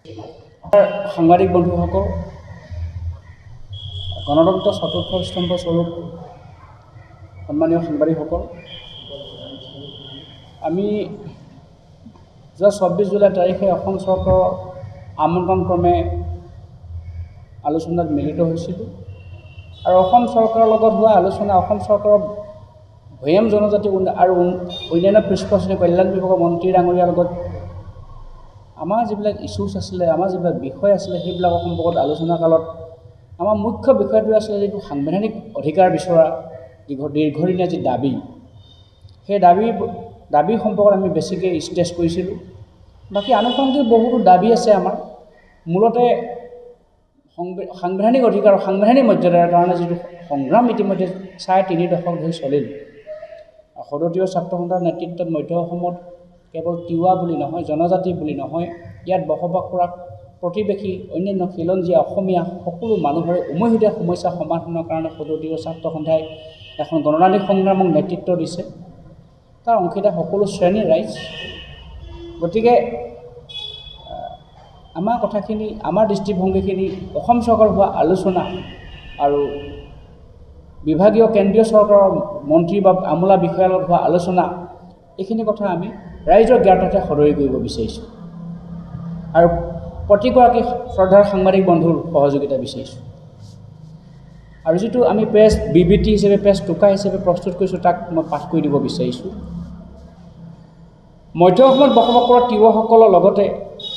সাংবাদিক বন্ধুসকল, গণতন্ত্ৰ চতুৰ্থ স্তম্ভ স্বৰূপ সন্মানীয় সাংবাদিকসকল, আমি যোৱা ২৪ জুলাই তাৰিখে অসম চৰকাৰৰ আমন্ত্ৰণক্ৰমে আলোচনাত মিলিত হৈছিলোঁ আৰু অসম চৰকাৰৰ লগত হোৱা আলোচনা অসম চৰকাৰৰ ভৈয়াম জনজাতি আৰু অন্যান্য পৃষ্ঠপোষকতা কল্যাণ বিভাগৰ মন্ত্ৰী ডাঙৰীয়াৰ লগত আমাৰ যিবিলাক ইছ্যুজ আছিলে, আমাৰ যিবিলাক বিষয় আছিলে, সেইবিলাকৰ সম্পৰ্কত আলোচনা কালত আমাৰ মুখ্য বিষয়টো আছিলে যিটো সাংবিধানিক অধিকাৰ বিচৰা দীৰ্ঘদিনীয়া যি দাবী, সেই দাবী সম্পৰ্কত আমি বেছিকৈ ষ্ট্ৰেছ কৰিছিলোঁ। বাকী আনুষংগিক বহুতো দাবী আছে আমাৰ, মূলতে সাংবিধানিক অধিকাৰ আৰু সাংবিধানিক মৰ্যাদাৰ কাৰণে যিটো সংগ্ৰাম ইতিমধ্যে ৩.৫ দশক ধৰি চলিল। সদতীয় ছাত্ৰ সন্থাৰ নেতৃত্বত মধ্য অসমত কেৱল তিৱা বুলি নহয়, জনজাতি বুলি নহয়, ইয়াত বসবাস কৰা প্ৰতিবেশী অন্যান্য খিলঞ্জীয়া অসমীয়া সকলো মানুহৰে উমৈহতীয়া সমস্যা সমাধানৰ কাৰণে সদতীয় ছাত্ৰ সন্থাই এখন গণতান্ত্ৰিক সংগ্ৰামক নেতৃত্ব দিছে। তাৰ অংশীদাৰ সকলো শ্ৰেণীৰ ৰাইজ। গতিকে আমাৰ কথাখিনি, আমাৰ দৃষ্টিভংগীখিনি অসম চৰকাৰৰ হোৱা আলোচনা আৰু বিভাগীয় কেন্দ্ৰীয় চৰকাৰৰ মন্ত্ৰী বা আমোলা বিষয়াৰ লগত হোৱা আলোচনা, এইখিনি কথা আমি ৰাইজৰ জ্ঞাততে সদৰি কৰিব বিচাৰিছোঁ আৰু প্ৰতিগৰাকী শ্ৰদ্ধাৰ সাংবাদিক বন্ধুৰ সহযোগিতা বিচাৰিছোঁ। আৰু যিটো আমি প্ৰেছ বিবৃতি হিচাপে, প্ৰেছ টোকা হিচাপে প্ৰস্তুত কৰিছোঁ, তাক মই পাঠ কৰি দিব বিচাৰিছোঁ। মধ্য অসমত বসবাস কৰা তিৱাসকলৰ লগতে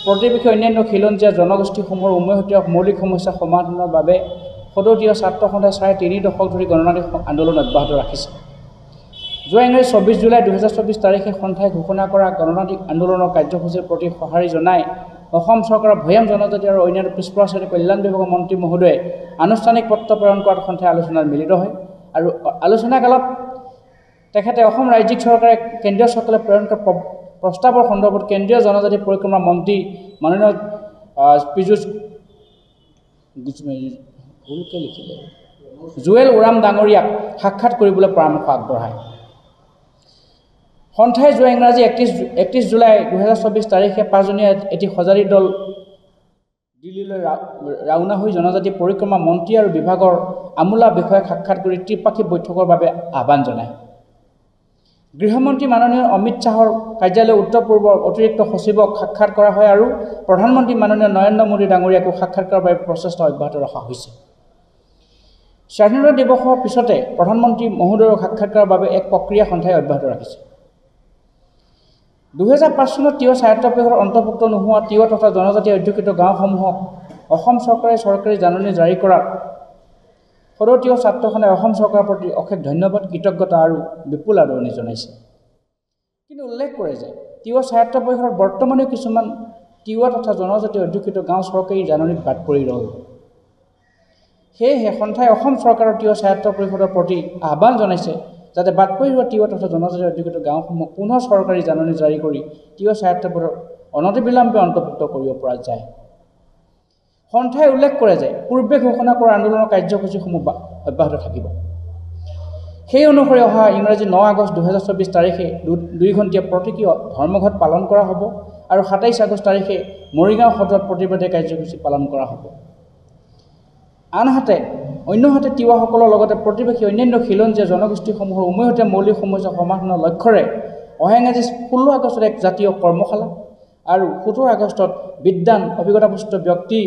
প্ৰতিবেশী অন্যান্য খিলঞ্জীয়া জনগোষ্ঠীসমূহৰ উমৈহতীয়া মৌলিক সমস্যা সমাধানৰ বাবে সদতীয় ছাত্ৰ সন্থাই ৩.৫ দশক ধৰি গণতান্ত্ৰিক আন্দোলন অব্যাহত ৰাখিছে। যোৱা ইংৰাজী ২৪ জুলাই ২০২৪ তাৰিখে সন্থাই ঘোষণা কৰা গণতান্ত্ৰিক আন্দোলনৰ কাৰ্যসূচীৰ প্ৰতি সঁহাৰি জনাই অসম চৰকাৰৰ ভৈয়াম জনজাতি আৰু অন্যান্য পিছপৰা কল্যাণ বিভাগৰ মন্ত্ৰী মহোদয়ে আনুষ্ঠানিক পত্ৰ প্ৰেৰণ কৰাত সন্থাই আলোচনাত মিলিত হয় আৰু আলোচনা কালত তেখেতে অসম ৰাজ্যিক চৰকাৰে কেন্দ্ৰীয় চৰকাৰে প্ৰেৰণ কৰা প্ৰস্তাৱৰ সন্দৰ্ভত কেন্দ্ৰীয় জনজাতি পৰিক্ৰমা মন্ত্ৰী মাননীয় পীযুষ জুৱেল ওৰাম ডাঙৰীয়াক সাক্ষাৎ কৰিবলৈ পৰামৰ্শ আগবঢ়ায়। সন্থাই যোৱা ইংৰাজী ৩১ জুলাই ২০২৪ তাৰিখে ৫জনীয়া এটি সঁজাতি দল দিল্লীলৈ ৰাওনা হৈ জনজাতি পৰিক্ৰমা মন্ত্ৰী আৰু বিভাগৰ আমোলা বিষয়াক সাক্ষাৎ কৰি ত্ৰিপাক্ষিক বৈঠকৰ বাবে আহ্বান জনায়। গৃহমন্ত্ৰী মাননীয় অমিত শ্বাহৰ কাৰ্যালয় উত্তৰ পূৰ্বৰ অতিৰিক্ত সচিবক সাক্ষাৎ কৰা হয় আৰু প্ৰধানমন্ত্ৰী মাননীয় নৰেন্দ্ৰ মোদী ডাঙৰীয়াকো সাক্ষাৎ কৰাৰ বাবে প্ৰচেষ্টা অব্যাহত ৰখা হৈছে। স্বাধীনতা দিৱসৰ পিছতে প্ৰধানমন্ত্ৰী মহোদয়ক সাক্ষাৎ কৰাৰ বাবে এক প্ৰক্ৰিয়া সন্থাই অব্যাহত ৰাখিছে। ২০০৫ চনত তিৱা স্বায়ত্ত পৰিষদৰ অন্তৰ্ভুক্ত নোহোৱা তিৱা তথা জনজাতি অধ্যুষিত গাঁওসমূহক অসম চৰকাৰে চৰকাৰী জাননী জাৰি কৰাত সদতীয় ছাত্ৰ সন্থাই অসম চৰকাৰৰ প্ৰতি অশেষ ধন্যবাদ, কৃতজ্ঞতা আৰু বিপুল আদৰণি জনাইছে। কিন্তু উল্লেখ কৰে যে তিৱা স্বায়ত্ত পৰিষদৰ বৰ্তমানেও কিছুমান তিৱা তথা জনজাতি অধ্যুষিত গাঁও চৰকাৰী জাননীত বাদ পৰি ৰ'ল। সেয়েহে সন্থাই অসম চৰকাৰৰ তিৱা স্বায়ত্ত পৰিষদৰ প্ৰতি আহ্বান জনাইছে যাতে বাদ পৰি হোৱা তিৱা তথা জনজাতি অধ্যুষিত গাঁওসমূহক পুনৰ চৰকাৰী জাননী জাৰি কৰি তিৱা স্বায়ত্ত পৰিষদৰ অনতিবিলম্বে অন্তৰ্ভুক্ত কৰিব পৰা যায়। সন্থাই উল্লেখ কৰে যে পূৰ্বে ঘোষণা কৰা আন্দোলনৰ কাৰ্যসূচীসমূহ অব্যাহত থাকিব। সেই অনুসৰি অহা ইংৰাজী ৯ আগষ্ট ২০২৪ তাৰিখে ২ ঘণ্টীয়া প্ৰতীকী ধৰ্মঘট পালন কৰা হ'ব আৰু ২৭ আগষ্ট তাৰিখে মৰিগাঁও সদৰত প্ৰতিবাদী কাৰ্যসূচী পালন কৰা হ'ব। অন্যহাতে তিৱাসকলৰ লগতে প্ৰতিবেশী অন্যান্য খিলঞ্জীয়া জনগোষ্ঠীসমূহৰ উমৈহতীয়া মৌলিক সমস্যা সমাধানৰ লক্ষ্যৰে অহা ইংৰাজী ১৬ আগষ্টত এক জাতীয় কৰ্মশালা আৰু ১৭ আগষ্টত বিদ্বান, অভিজ্ঞতাপুষ্ট ব্যক্তি,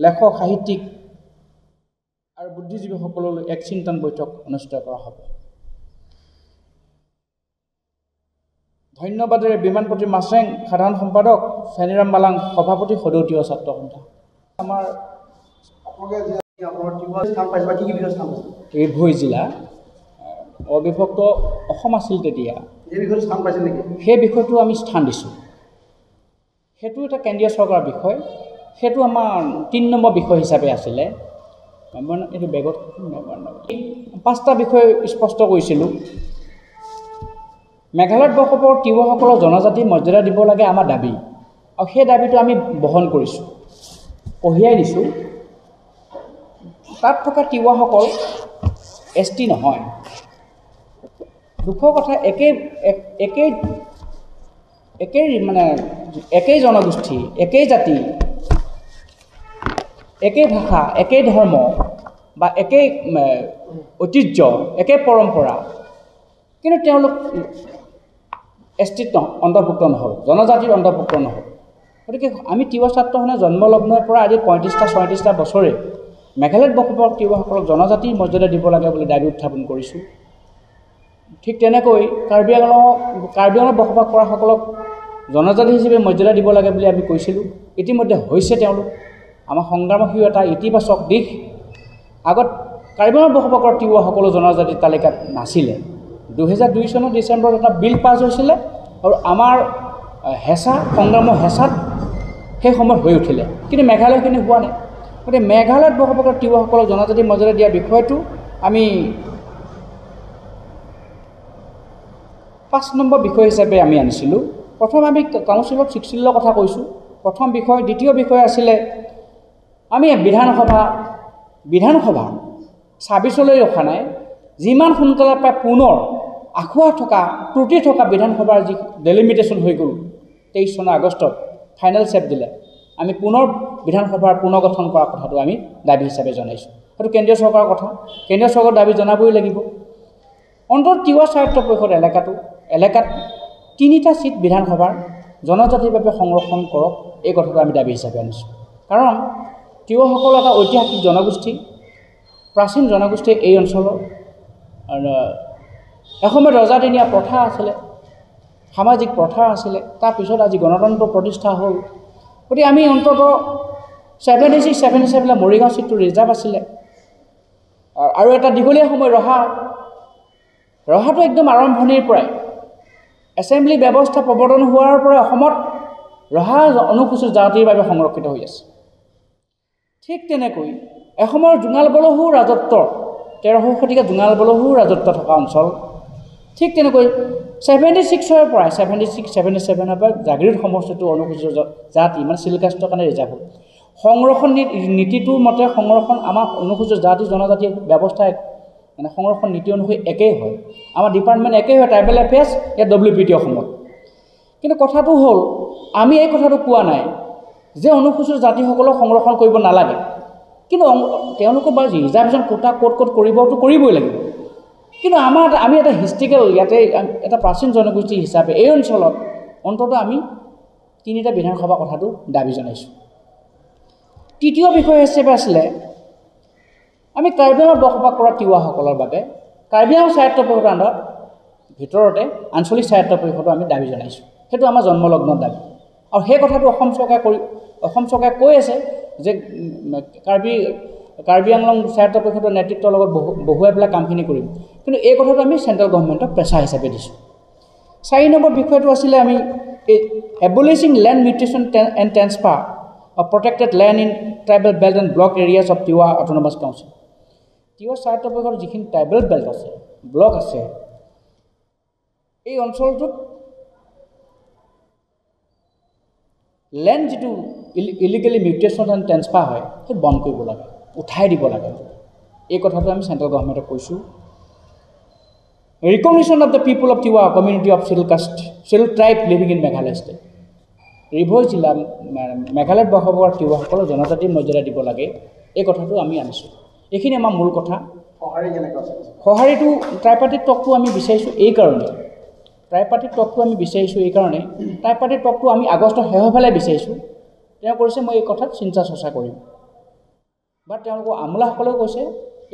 লেখক, সাহিত্যিক আৰু বুদ্ধিজীৱীসকললৈ এক চিন্তন বৈঠক অনুষ্ঠিত কৰা হ'ব। ধন্যবাদেৰে বিমানপতি মাছৰেং, সাধাৰণ সম্পাদক চেনিৰাম বালাং, সভাপতি সদতীয় ছাত্ৰ সন্থা। আমাৰ এই ভৈ জিলা অবিভক্ত অসম আছিল তেতিয়া, সেই বিষয়টো আমি স্থান দিছোঁ। সেইটো এটা কেন্দ্ৰীয় চৰকাৰৰ বিষয়, সেইটো আমাৰ ৩ নম্বৰ বিষয় হিচাপে আছিলে। এইটো বেগত 5টা বিষয় স্পষ্ট কৰিছিলোঁ। মেঘালয়ত বসবাস কৰা তিৱাসকলৰ জনজাতি মৰ্যাদা দিব লাগে আমাৰ দাবী, আৰু সেই দাবীটো আমি বহন কৰিছোঁ, কঢ়িয়াই দিছোঁ। তাত থকা তিৱাসকল ST নহয়। দুখৰ কথা, একেই জনগোষ্ঠী, একেই জাতি, একে ভাষা একে ধৰ্ম বা একে ঐতিহ্য একে পৰম্পৰা কিন্তু তেওঁলোক এছটিত অন্তৰ্ভুক্ত নহ'ল জনজাতিৰ অন্তৰ্ভুক্ত নহ'ল গতিকে আমি তিৱা ছাত্ৰসকলে জন্মলগ্নৰ পৰা আজি ৩৫-৩৬টা বছৰে মেঘালয়ত বসবাস তিৱাসকলক জনজাতিৰ মৰ্যাদা দিব লাগে বুলি দাবী উত্থাপন কৰিছোঁ ঠিক তেনেকৈ কাৰ্বি আংলঙত বসবাস কৰাসকলক জনজাতি হিচাপে মৰ্যাদা দিব লাগে বুলি আমি কৈছিলোঁ ইতিমধ্যে হৈছে তেওঁলোক আমাৰ সংগ্ৰামৰ সিও এটা ইতিবাচক দিশ আগত কাৰ্বি আংলঙত বসবাস কৰা তিৱাসকলো জনজাতিৰ তালিকাত নাছিলে 2002 চনৰ ডিচেম্বৰত এটা বিল পাছ হৈছিলে আৰু আমাৰ হেঁচা সংগ্ৰামৰ হেঁচাত সেই সময়ত হৈ উঠিলে কিন্তু মেঘালয়খিনি হোৱা নাই গতিকে মেঘালয়ত বসবাস কৰা তিৱাসকলক জনজাতি মৰ্যাদা দিয়া বিষয়টো আমি 5 নম্বৰ বিষয় হিচাপে আমি আনিছিলোঁ প্ৰথম আমি কাউন্সিল অফ 16 কথা কৈছোঁ প্ৰথম বিষয় দ্বিতীয় বিষয় আছিলে আমি বিধানসভা 26লৈ ৰখা নাই যিমান সোনকালে প্ৰায় পুনৰ আখুৱা থকা ত্ৰুটি থকা বিধানসভাৰ যি ডেলিমিটেশ্যন হৈ গ'ল 23 চনৰ আগষ্টত ফাইনেল চেপ দিলে আমি পুনৰ বিধানসভাৰ পুনৰ্গঠন কৰাৰ কথাটো আমি দাবী হিচাপে জনাইছোঁ সেইটো কেন্দ্ৰীয় চৰকাৰৰ কথা কেন্দ্ৰীয় চৰকাৰৰ দাবী জনাবই লাগিব অন্তত তিৱা স্বায়ত্ব পৰিষদ এলেকাত 3টা সিট বিধানসভাৰ জনজাতিৰ বাবে সংৰক্ষণ কৰক এই কথাটো আমি দাবী হিচাপে আনিছোঁ কাৰণ তিৱাসকল এটা ঐতিহাসিক জনগোষ্ঠী প্ৰাচীন জনগোষ্ঠী এই অঞ্চলৰ এসময়ত ৰজাদিনীয়া প্ৰথা আছিলে সামাজিক প্ৰথা আছিলে তাৰপিছত আজি গণতন্ত্ৰ প্ৰতিষ্ঠা হ'ল গতিকে আমি অন্তত 76-77 মৰিগাঁও চিটটো ৰিজাৰ্ভ আছিলে আৰু এটা দীঘলীয়া সময় ৰহাটো একদম আৰম্ভণিৰ পৰাই এছেম্বলি ব্যৱস্থা প্ৰৱৰ্তন হোৱাৰ পৰা অসমত ৰহা অনুসূচিত জাতিৰ বাবে সংৰক্ষিত হৈ আছে ঠিক তেনেকৈ এসময়ৰ জোঙাল বলহু ৰাজত্বৰ 13শ শতিকা জোঙাল বলহু ৰাজত্ব থকা অঞ্চল ঠিক তেনেকৈ 76ৰ পৰা 76-77ৰ পৰা জাগৃত সমষ্টিটো অনুসূচিত জাতি মানে চিলকাষ্টৰ কাৰণে ৰিজাৰ্ভ হ'ল সংৰক্ষণ নীতিটোৰ মতে সংৰক্ষণ আমাৰ অনুসূচিত জাতি জনজাতি ব্যৱস্থা মানে সংৰক্ষণ নীতি অনুসৰি একেই হয় আমাৰ ডিপাৰ্টমেণ্ট একেই হয় ট্ৰাইবেল এফেয়াৰ্ছ ইয়াত WPT অসমত কিন্তু কথাটো হ'ল আমি এই কথাটো কোৱা নাই যে অনুসূচিত জাতিসকলক সংৰক্ষণ কৰিব নালাগে কিন্তু তেওঁলোকে বা ৰিজাৰ্ভেশ্যন ক'ত কৰিবতো কৰিবই লাগিব কিন্তু আমি এটা হিষ্ট্ৰিকেল ইয়াতে এটা প্ৰাচীন জনগোষ্ঠী হিচাপে এই অঞ্চলত অন্ততঃ আমি 3টা বিধানসভা কথাটো দাবী জনাইছোঁ তৃতীয় বিষয় হিচাপে আছিলে আমি কাৰ্বি আংলঙত বসবাস কৰা তিৱাসকলৰ বাবে কাৰ্বি আংলং স্বায়ত্ব পৰিষদৰ ভিতৰতে আঞ্চলিক স্বায়ত্ব পৰিষদো আমি দাবী জনাইছোঁ সেইটো আমাৰ জন্মলগ্নৰ দাবী আৰু সেই কথাটো অসম চৰকাৰে কৈ আছে যে কাৰ্বি আংলং স্বায়ত্ব পৰিষদৰ নেতৃত্বৰ লগত বহুৱাই পেলাই কামখিনি কৰিম কিন্তু এই কথাটো আমি চেণ্ট্ৰেল গভৰ্ণমেণ্টক প্ৰেছাৰ হিচাপে দিছোঁ 4 নম্বৰ বিষয়টো আছিলে আমি abolishing land mutation and transfer of protected land in tribal belt and block areas of Tiwa autonomous council Tiwa স্বায়ত্ব পৰিষদৰ যিখিনি ট্ৰাইবেল বেল্ট আছে ব্লক আছে এই অঞ্চলটোত লেণ্ড যিটো ইলিগেলি মিউটেশ্যন এণ্ড ট্ৰেন্সফাৰ হয় সেইটো বন্ধ কৰিব লাগে উঠাই দিব লাগে এই কথাটো আমি চেণ্ট্ৰেল গভৰ্ণমেণ্টক কৈছোঁ recognition of the people of Tiwa community of scheduled tribe living in Meghalaya state Ribhoi জিলা মেঘালয়ত বসবাস কৰা তিৱাসকলৰ জনজাতিৰ মৰ্যাদা দিব লাগে এই কথাটো আমি আনিছোঁ এইখিনি আমাৰ মূল কথা সঁহাৰিটো ট্ৰাইপাৰ্টিক টকটো আমি বিচাৰিছোঁ এইকাৰণে ট্ৰাইপাৰ্টিক টকটো আমি আগষ্টৰ শেষৰফালে বিচাৰিছোঁ তেওঁ কৈছে মই এই কথাত চিন্তা চৰ্চা কৰিম বা তেওঁলোকৰ আমোলাসকলেও কৈছে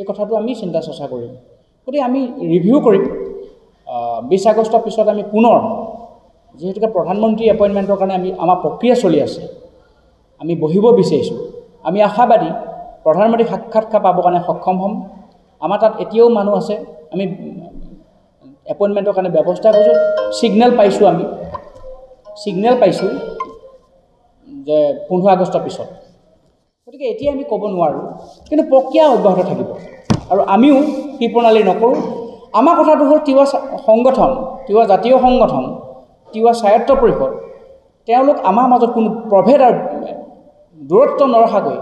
এই কথাটো আমি চিন্তা চৰ্চা কৰিম গতিকে আমি ৰিভিউ কৰিম 20 আগষ্টৰ পিছত আমি পুনৰ যিহেতুকে প্ৰধানমন্ত্ৰী এপইণ্টমেণ্টৰ কাৰণে আমাৰ প্ৰক্ৰিয়া চলি আছে আমি বহিব বিচাৰিছোঁ আমি আশাবাদী প্ৰধানমন্ত্ৰী সাক্ষাৎকাৰ পাবৰ কাৰণে সক্ষম হ'ম আমাৰ তাত এতিয়াও মানুহ আছে আমি এপইণ্টমেণ্টৰ কাৰণে ব্যৱস্থা কৰিছোঁ ছিগনেল পাইছোঁ যে 15 আগষ্টৰ পিছত গতিকে এতিয়া আমি ক'ব নোৱাৰোঁ কিন্তু প্ৰক্ৰিয়া অব্যাহত থাকিব আৰু আমিও কৃপণালী নকৰোঁ আমাৰ কথাটো হ'ল তিৱা সংগঠন তিৱা জাতীয় সংগঠন তিৱা স্বায়ত্ব পৰিষদ তেওঁলোক আমাৰ মাজত কোনো প্ৰভেদ আৰু দূৰত্ব নৰখাকৈ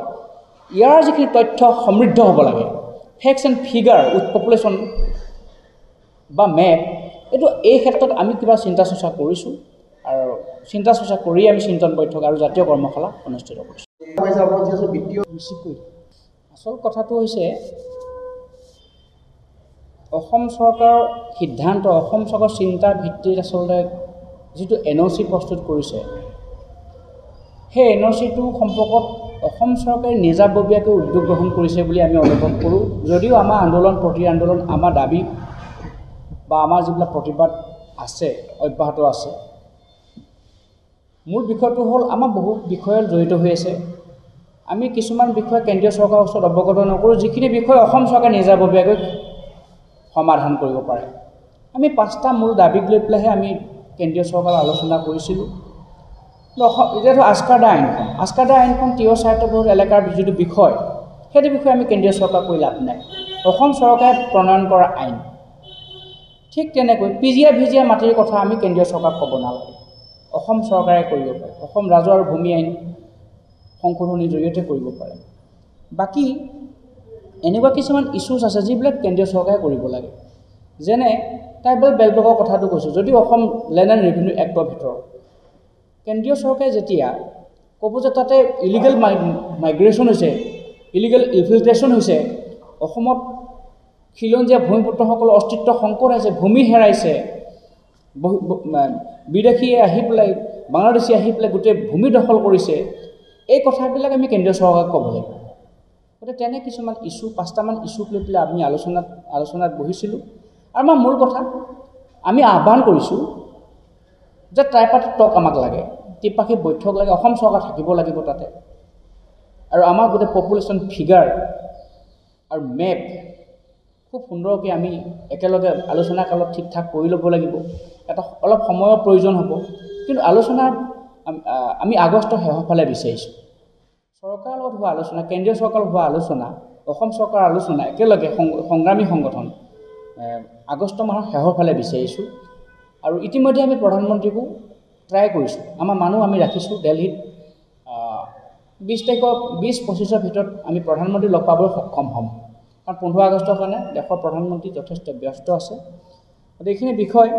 ইয়াৰ যিখিনি তথ্য সমৃদ্ধ হ'ব লাগে facts and figure with population বা মেপ এইটো এই ক্ষেত্ৰত আমি কিবা চিন্তা চৰ্চা কৰিছোঁ আৰু চিন্তা চৰ্চা কৰি আমি চিন্তন বৈঠক আৰু জাতীয় কৰ্মশালা অনুষ্ঠিত কৰিছোঁ আচল কথাটো হৈছে অসম চৰকাৰৰ সিদ্ধান্ত, অসম চৰকাৰৰ চিন্তাৰ ভিত্তিত আচলতে যিটো NOC প্ৰস্তুত কৰিছে, সেই NOCটো সম্পৰ্কত অসম চৰকাৰে নিজাববীয়াকৈ উদ্যোগ গ্ৰহণ কৰিছে বুলি আমি অনুভৱ কৰোঁ। যদিও আমাৰ আন্দোলন প্ৰতি আন্দোলন, আমাৰ দাবী বা আমাৰ যিবিলাক প্ৰতিবাদ আছে, অব্যাহত আছে। মূল বিষয়টো হ'ল আমাৰ বহু বিষয়ত জড়িত হৈ আছে। আমি কিছুমান বিষয় কেন্দ্ৰীয় চৰকাৰৰ ওচৰত অৱগত নকৰোঁ, যিখিনি বিষয় অসম চৰকাৰে নিজাববীয়াকৈ সমাধান কৰিব পাৰে। আমি 5টা মূল দাবীক লৈ পেলাইহে আমি কেন্দ্ৰীয় চৰকাৰৰ আলোচনা কৰিছিলোঁ। এতিয়াতো আস্কাডা আইনখন তিয় স্বায়ত্তশাসিত এলেকাৰ যিটো বিষয়, সেইটো বিষয়ে আমি কেন্দ্ৰীয় চৰকাৰ কৈ লাভ নাই। অসম চৰকাৰে প্ৰণয়ন কৰা আইন। ঠিক তেনেকৈ PGI মাটিৰ কথা আমি কেন্দ্ৰীয় চৰকাৰক ক'ব নালাগে, অসম চৰকাৰে কৰিব পাৰে। অসম ৰাজহ আৰু ভূমি আইন সংশোধনীৰ জৰিয়তে কৰিব পাৰে। বাকী এনেকুৱা কিছুমান ইছ্যুজ আছে যিবিলাক কেন্দ্ৰীয় চৰকাৰে কৰিব লাগে, যেনে ট্ৰাইবেল বেল্টৰ কথাটো কৈছোঁ। যদি Assam land and revenue actor ভিতৰত কেন্দ্ৰীয় চৰকাৰে যেতিয়া ক'ব যে তাতে ইলিগেল মাইগ্ৰেশ্যন হৈছে, ইলিগেল ইনফিল্ট্ৰেশ্যন হৈছে, অসমত খিলঞ্জীয়া ভূমিপুত্ৰসকলৰ অস্তিত্ব সংকট আছে, ভূমি হেৰাইছে, বিদেশীয়ে আহি পেলাই, বাংলাদেশী আহি পেলাই গোটেই ভূমি দখল কৰিছে, এই কথাবিলাক আমি কেন্দ্ৰীয় চৰকাৰক ক'ব লাগিব। গতিকে তেনে কিছুমান ইছ্যু, 5টামান ইছ্যুক লৈ পেলাই আমি আলোচনাত বহিছিলোঁ। আৰু আমাৰ মূল কথা, আমি আহ্বান কৰিছোঁ যে ট্ৰাইপাৰ্টিক টক আমাক লাগে, ত্ৰিপাক্ষিক বৈঠক লাগে, অসম চৰকাৰ থাকিব লাগিব তাতে। আৰু আমাৰ গোটেই পপুলেশ্যন ফিগাৰ আৰু মেপ খুব সুন্দৰকৈ আমি একেলগে আলোচনা কালত ঠিক ঠাক কৰি ল'ব লাগিব। এটা অলপ সময়ৰ প্ৰয়োজন হ'ব, কিন্তু আলোচনাৰ আমি আগষ্টৰ শেষৰ ফালে বিচাৰিছোঁ। চৰকাৰৰ লগত হোৱা আলোচনা, কেন্দ্ৰীয় চৰকাৰৰ হোৱা আলোচনা, অসম চৰকাৰৰ আলোচনা একেলগে সংগ্ৰামী সংগঠন আগষ্ট মাহৰ শেষৰ ফালে বিচাৰিছোঁ। আৰু ইতিমধ্যে আমি প্ৰধানমন্ত্ৰীকো ট্ৰাই কৰিছোঁ। আমাৰ মানুহ আমি ৰাখিছোঁ দিল্লীত। 20-25 ভিতৰত আমি প্ৰধানমন্ত্ৰী লগ পাবলৈ সক্ষম হ'ম, কাৰণ 15 আগষ্টৰ কাৰণে দেশৰ প্ৰধানমন্ত্ৰী যথেষ্ট ব্যস্ত আছে। গতিকে এইখিনি বিষয়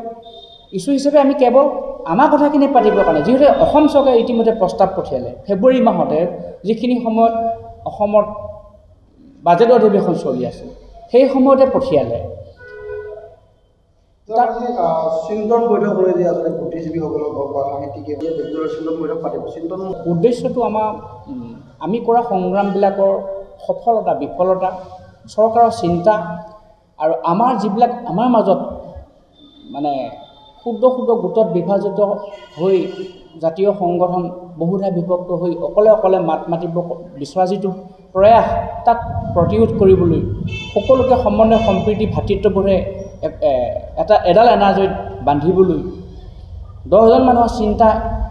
ইছ্যু হিচাপে আমি কেৱল আমাৰ কথাখিনি পাতিবৰ কাৰণে, যিহেতু অসম চৰকাৰে ইতিমধ্যে প্ৰস্তাৱ পঠিয়ালে ফেব্ৰুৱাৰী মাহতে, যিখিনি সময়ত অসমত বাজেট অধিৱেশন চলি আছে, সেই সময়তে পঠিয়ালে। চিন্তন বৈঠকলৈ যে আচলতে বুদ্ধিজীৱীসকলক বা সাহিত্যিকে চিন্তন বৈঠক পাতিব, চিন্তন উদ্দেশ্যটো আমি কৰা সংগ্ৰামবিলাকৰ সফলতা বিফলতা, চৰকাৰৰ চিন্তা আৰু আমাৰ যিবিলাক আমাৰ মাজত মানে ক্ষুদ্ৰ ক্ষুদ্ৰ গোটত বিভাজিত হৈ জাতীয় সংগঠন বহুধা বিভক্ত হৈ অকলে মাত মাতিব বিচৰা যিটো প্ৰয়াস, তাক প্ৰতিৰোধ কৰিবলৈ সকলোকে সমন্বয় সম্প্ৰীতি ভাতৃত্ববোধে এডাল এনাজৰিত বান্ধিবলৈ 10জন মানুহৰ চিন্তা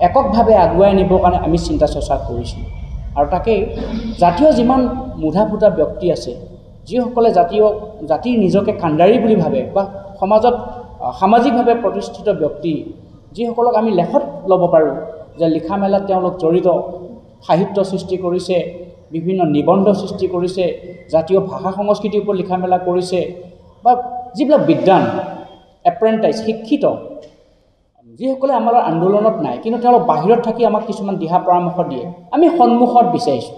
এককভাৱে আগুৱাই নিবৰ কাৰণে আমি চিন্তা চৰ্চা কৰিছোঁ। আৰু তাকেই জাতীয় যিমান মুধা ফুটা ব্যক্তি আছে, যিসকলে জাতিৰ নিজকে কাণ্ডাৰী বুলি ভাবে বা সমাজত সামাজিকভাৱে প্ৰতিষ্ঠিত ব্যক্তি, যিসকলক আমি লেখত ল'ব পাৰোঁ যে লিখা মেলাত তেওঁলোক জড়িত, সাহিত্য সৃষ্টি কৰিছে, বিভিন্ন নিবন্ধ সৃষ্টি কৰিছে, জাতীয় ভাষা সংস্কৃতিৰ ওপৰত লিখা মেলা কৰিছে, বা যিবিলাক বিদ্বান এপ্ৰেণ্টাইজ শিক্ষিত, যিসকলে আমাৰ আন্দোলনত নাই কিন্তু তেওঁলোক বাহিৰত থাকি আমাক কিছুমান দিহা পৰামৰ্শ দিয়ে, আমি সন্মুখত বিচাৰিছোঁ।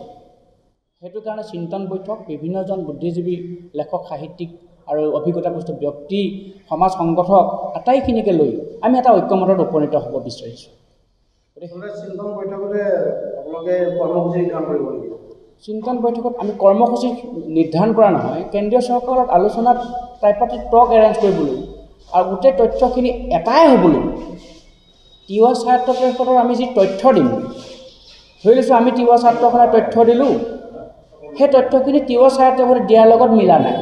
সেইটো কাৰণে চিন্তন বৈঠক বিভিন্নজন বুদ্ধিজীৱী, লেখক, সাহিত্যিক আৰু অভিজ্ঞতাপুষ্ট ব্যক্তি, সমাজ সংগঠক আটাইখিনিকে লৈ আমি এটা ঐক্যমতত উপনীত হ'ব বিচাৰিছোঁ। গতিকে চিন্তন বৈঠকতে আপোনালোকে কৰ্মসূচী নিৰ্ধাৰণ কৰিব লাগিব। চিন্তন বৈঠকত আমি কৰ্মসূচী নিৰ্ধাৰণ কৰা নহয়, কেন্দ্ৰীয় চৰকাৰৰ আলোচনাত ট্ৰাইপাৰ্টিক টক এৰেঞ্জ কৰিবলৈ আৰু গোটেই তথ্যখিনি এটাই হ'বলৈ, তিৱা ছাত্ৰ পৰিষদৰ আমি যি তথ্য দিম, ধৰি লৈছোঁ আমি তিৱা ছাত্ৰসভাৰ তথ্য দিলোঁ, সেই তথ্যখিনি তিৱা ছাত্ৰসভাত দিয়াৰ লগত মিলা নাই।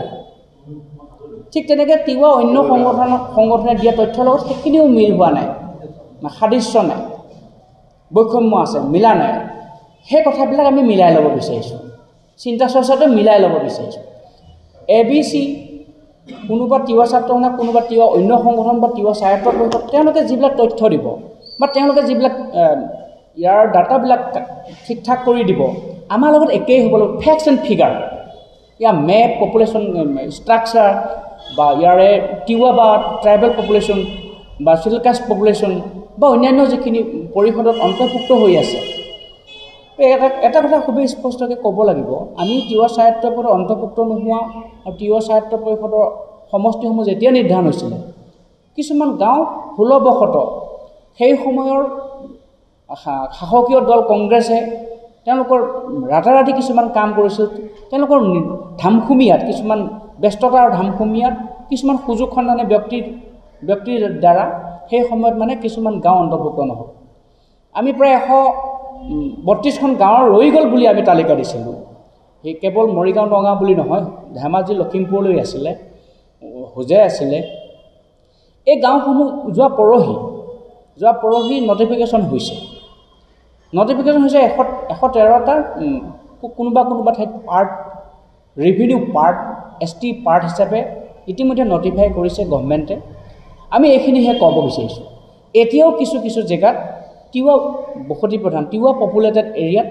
ঠিক তেনেকৈ তিৱা অন্য সংগঠনে দিয়া তথ্যৰ লগত সেইখিনিও মিল হোৱা নাই, সাদৃশ্য নাই, বৈষম্য আছে, মিলা নাই। সেই কথাবিলাক আমি মিলাই ল'ব বিচাৰিছোঁ, চিন্তা চৰ্চাটো মিলাই ল'ব বিচাৰিছোঁ। ABC কোনোবা তিৱা ছাত্ৰসভাক, কোনোবা তিৱা অন্য সংগঠন বা তিৱা স্বায়ত্ত পৰিষদ, তেওঁলোকে যিবিলাক তথ্য দিব বা তেওঁলোকে যিবিলাক ইয়াৰ ডাটাবিলাক ঠিক ঠাক কৰি দিব, আমাৰ লগত একেই হ'ব লাগিব। Facts and figure, year map, population structure বা ইয়াৰে তিৱা বা ট্ৰাইবেল পপুলেশ্যন বা চিডুল কাষ্ট পপুলেশ্যন বা অন্যান্য যিখিনি পৰিষদত অন্তৰ্ভুক্ত হৈ আছে, এটা কথা খুবেই স্পষ্টকৈ ক'ব লাগিব, আমি তিৱা স্বায়ত্ব পৰিষদৰ অন্তৰ্ভুক্ত নোহোৱা আৰু তিৱা স্বায়ত্ব পৰিষদৰ সমষ্টিসমূহ যেতিয়া নিৰ্ধাৰণ হৈছিলে, কিছুমান গাঁও ভুলবশতঃ সেই সময়ৰ শাসকীয় দল কংগ্ৰেছে তেওঁলোকৰ ৰাতাৰাতি কিছুমান কাম কৰিছিল, তেওঁলোকৰ ধামখুমীয়াত কিছুমান ব্যস্ততা আৰু ধামখুমীয়াত কিছুমান সুযোগ সন্ধানে ব্যক্তিৰ দ্বাৰা সেই সময়ত মানে কিছুমান গাঁও অন্তৰ্ভুক্ত নহ'ল। আমি প্ৰায় 132খন গাঁৱৰ ৰৈ গ'ল বুলি আমি তালিকা দিছিলোঁ। সেই কেৱল মৰিগাঁও নগাঁও বুলি নহয়, ধেমাজি লখিমপুৰলৈ আছিলে, হোজাই আছিলে। এই গাঁওসমূহ যোৱা পৰহি নটিফিকেশ্যন হৈছে 113টা, কোনোবা ঠাইত part revenue part ST part হিচাপে ইতিমধ্যে নটিফাই কৰিছে গভৰ্ণমেণ্টে। আমি এইখিনিহে ক'ব বিচাৰিছোঁ, এতিয়াও কিছু জেগাত তিৱা বসতি প্ৰধান তিৱা পপুলেটেড এৰিয়াত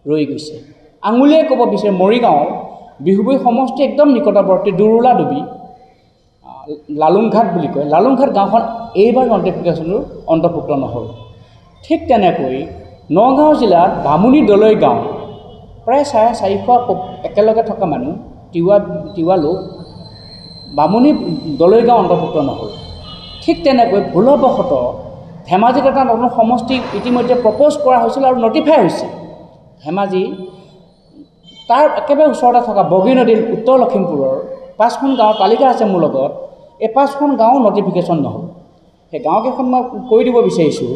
ৰৈ গৈছে। আঙুলিয়ে ক'ব বিচাৰে মৰিগাঁও বিহুবৈ সমষ্টি একদম নিকটৱৰ্তী দুৰুলা ডুবি লালুংঘাট বুলি কয়, লালুংঘাট গাঁওখন এইবাৰ নটিফিকেশ্যনৰ অন্তৰ্ভুক্ত নহ'ল। ঠিক তেনেকৈ নগাঁও জিলাত বামুণী দলৈ গাঁও প্ৰায় 450 একেলগে থকা মানুহ তিৱা লোক, বামুণী দলৈ গাঁও অন্তৰ্ভুক্ত নহ'ল। ঠিক তেনেকৈ ভুলবশতঃ ধেমাজিত এটা নতুন সমষ্টি ইতিমধ্যে প্ৰপ'জ কৰা হৈছিল আৰু নটিফাই হৈছে। ধেমাজি তাৰ একেবাৰে ওচৰতে থকা বগী নদীৰ উত্তৰ লখিমপুৰৰ 5খন গাঁৱৰ তালিকা আছে মোৰ লগত, এই 5খন গাঁও নটিফিকেশ্যন নহ'ল। সেই গাঁওকেইখন মই কৈ দিব বিচাৰিছোঁ